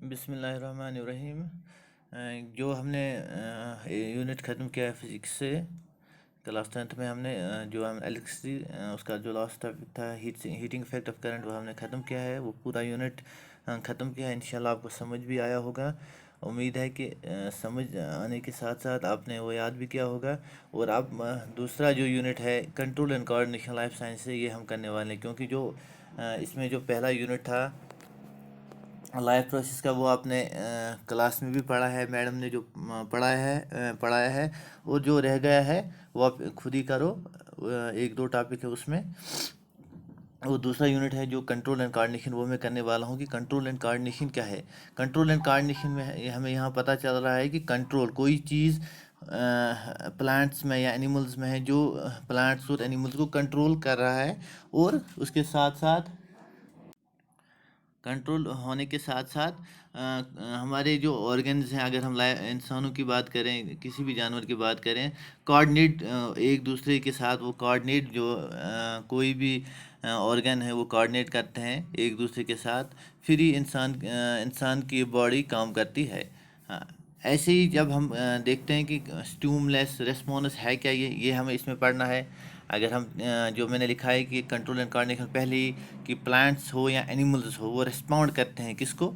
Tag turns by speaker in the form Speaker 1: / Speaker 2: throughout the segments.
Speaker 1: बिस्मिल्लाहिर्रहमानिर्रहीम। जो हमने यूनिट ख़त्म किया है फिज़िक्स से क्लास 10th में हमने जो हम इलेक्ट्रिसिटी उसका जो लास्ट टॉपिक था हीटिंग इफेक्ट ऑफ करंट, वो हमने ख़त्म किया है। वो पूरा यूनिट ख़त्म किया है। इंशाल्लाह आपको समझ भी आया होगा। उम्मीद है कि समझ आने के साथ साथ आपने वो याद भी किया होगा। और अब दूसरा जो यूनिट है control and coordination life science से, ये हम करने वाले हैं। क्योंकि जो इसमें जो पहला यूनिट था लाइफ प्रोसेस का, वो आपने क्लास में भी पढ़ा है। मैडम ने जो पढ़ाया है। और जो रह गया है वो आप खुद ही करो। एक दो टॉपिक है उसमें। वो दूसरा यूनिट है जो कंट्रोल एंड कोऑर्डिनेशन, वो मैं करने वाला हूँ कि कंट्रोल एंड कोऑर्डिनेशन क्या है। कंट्रोल एंड कोऑर्डिनेशन में हमें यहाँ पता चल रहा है कि कंट्रोल कोई चीज़ प्लांट्स में या एनिमल्स में है, जो प्लांट्स और एनिमल्स को कंट्रोल कर रहा है। और उसके साथ साथ कंट्रोल होने के साथ साथ हमारे जो ऑर्गन्स हैं, अगर हम इंसानों की बात करें, किसी भी जानवर की बात करें, कोऑर्डिनेट एक दूसरे के साथ, वो कोऑर्डिनेट जो कोई भी ऑर्गन है वो कोऑर्डिनेट करते हैं एक दूसरे के साथ, फिर ही इंसान की बॉडी काम करती है। हाँ, ऐसे ही जब हम देखते हैं कि स्टिमुलस रिस्पॉन्स है क्या, ये हमें इसमें पढ़ना है। अगर हम जो मैंने लिखा है कि कंट्रोल एंड कोऑर्डिनेशन, पहले ही कि प्लांट्स हो या एनिमल्स हो, वो रिस्पॉन्ड करते हैं किसको,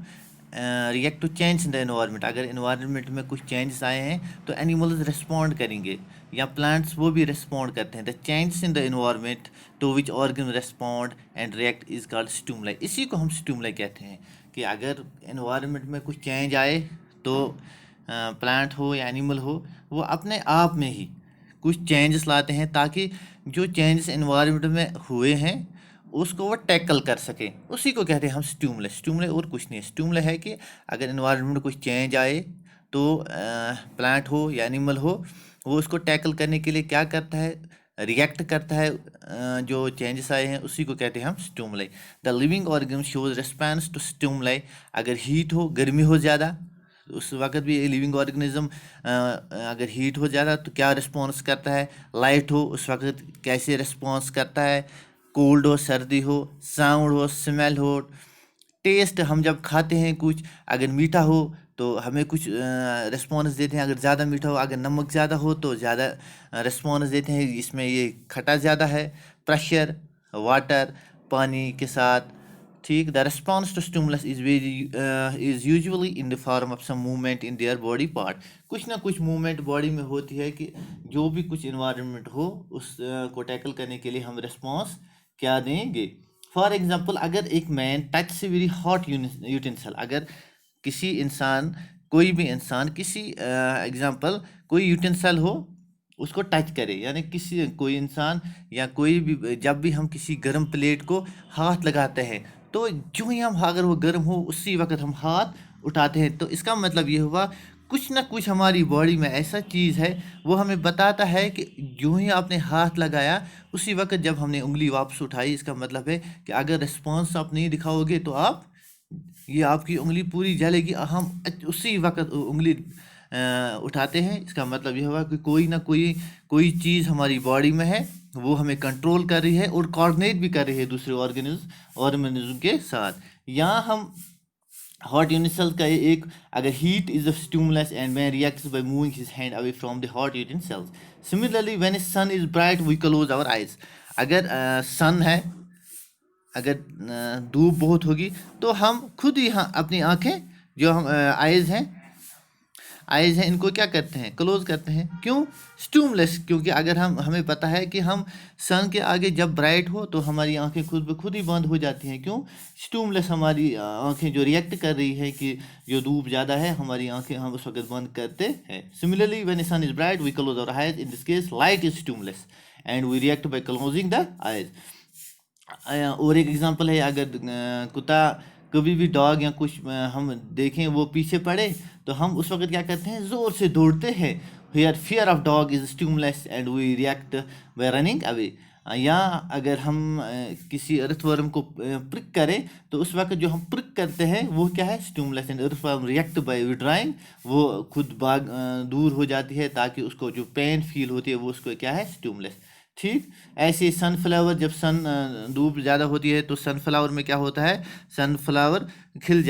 Speaker 1: react to change in the environment. अगर एनवायरनमेंट में कुछ चेंजेस आए हैं तो एनिमल्स रिस्पॉन्ड करेंगे, या प्लांट्स वो भी रिस्पॉन्ड करते हैं। The changes in the environment to which organ respond and react is called stimuli. इसी को हम स्टिमुलाई कहते हैं। कि अगर एनवायरनमेंट में कुछ चेंज आए तो प्लांट हो या एनिमल हो, वो अपने आप में ही कुछ चेंजेस लाते हैं, ताकि जो चेंजेस एनवायरनमेंट में हुए हैं उसको वो टैकल कर सके। उसी को कहते हैं हम स्टिमुलस और कुछ नहीं है। स्टिमुलस है कि अगर एनवायरनमेंट में कुछ चेंज आए तो प्लांट हो या एनिमल हो, वो उसको टैकल करने के लिए क्या करता है, रिएक्ट करता है। जो चेंजेस आए हैं उसी को कहते हैं हम stimuli. The living organ shows response to stimuli. अगर हीट हो, गर्मी हो ज़्यादा, उस वक्त भी लिविंग ऑर्गेनिज्म अगर हीट हो ज़्यादा तो क्या रिस्पॉन्स करता है। लाइट हो, उस वक्त कैसे रिस्पॉन्स करता है। कोल्ड हो, सर्दी हो, साउंड हो, स्मेल हो, टेस्ट, हम जब खाते हैं कुछ, अगर मीठा हो तो हमें कुछ रिस्पॉन्स देते हैं, अगर ज़्यादा मीठा हो, अगर नमक ज़्यादा हो तो ज़्यादा रिस्पॉन्स देते हैं, इसमें ये खटा ज़्यादा है। प्रेशर, वाटर, पानी के साथ, ठीक। The response to stimulus is usually in the form of some movement in their body part. कुछ ना कुछ मूवमेंट बॉडी में होती है कि जो भी कुछ इन्वायरमेंट हो उस को टैकल करने के लिए हम रिस्पॉन्स क्या देंगे। फॉर एग्जाम्पल, अगर एक man touch very hot utensil, अगर किसी इंसान, कोई भी इंसान, किसी एग्जाम्पल कोई यूटेंसिल हो उसको टच करे, यानी किसी कोई इंसान या कोई भी, जब भी हम किसी गर्म प्लेट को हाथ लगाते हैं तो जो ही हम, अगर वो गर्म हो उसी वक्त हम हाथ उठाते हैं, तो इसका मतलब ये हुआ कुछ ना कुछ हमारी बॉडी में ऐसा चीज़ है वो हमें बताता है कि जो ही आपने हाथ लगाया उसी वक्त जब हमने उंगली वापस उठाई, इसका मतलब है कि अगर रिस्पॉन्स आप नहीं दिखाओगे तो आप, ये आपकी उंगली पूरी जलेगी। हम उसी वक्त उंगली उठाते हैं। इसका मतलब यह हुआ कि कोई ना कोई चीज़ हमारी बॉडी में है, वो हमें कंट्रोल कर रही है और कोऑर्डिनेट भी कर रही है दूसरे ऑर्गेनिज्म के साथ। यहाँ हम हॉट यूटेंसिल का एक, अगर heat is the stimulus and man reacts by moving his hand away from the hot utensils. Similarly when sun is bright we close our eyes. अगर सन है, अगर धूप बहुत होगी तो हम खुद ही, हाँ, अपनी आंखें, जो हम आइज़ हैं इनको क्या करते हैं, क्लोज करते हैं। क्यों? स्टिमुलस। क्योंकि अगर हमें पता है कि हम सन के आगे जब ब्राइट हो तो हमारी आंखें खुद ब खुद ही बंद हो जाती हैं। क्यों? स्टिमुलस, हमारी आंखें जो रिएक्ट कर रही है कि जो धूप ज़्यादा है, हमारी आंखें हम उस वक्त बंद करते हैं। Similarly when sun is bright we close our eyes. In this case light is stimulus and we react by closing the eyes. और एक एग्जांपल है, अगर कुत्ता, कभी भी डॉग या कुछ हम देखें वो पीछे पड़े तो हम उस वक्त क्या करते हैं, ज़ोर से दौड़ते हैं। Here fear of dog is stimulus and we react by running away. या अगर हम किसी अर्थवर्म को प्रिक करें तो उस वक्त जो हम प्रिक करते हैं वो क्या है, stimulus, and earthworm react by withdrawing, वो खुद दूर हो जाती है, ताकि उसको जो पेन फील होती है वो उसको क्या है, स्टिमुलस। ठीक। ऐसे सनफ्लावर, जब धूप ज़्यादा होती है तो सनफ्लावर में क्या होता है, सनफ्लावर खिल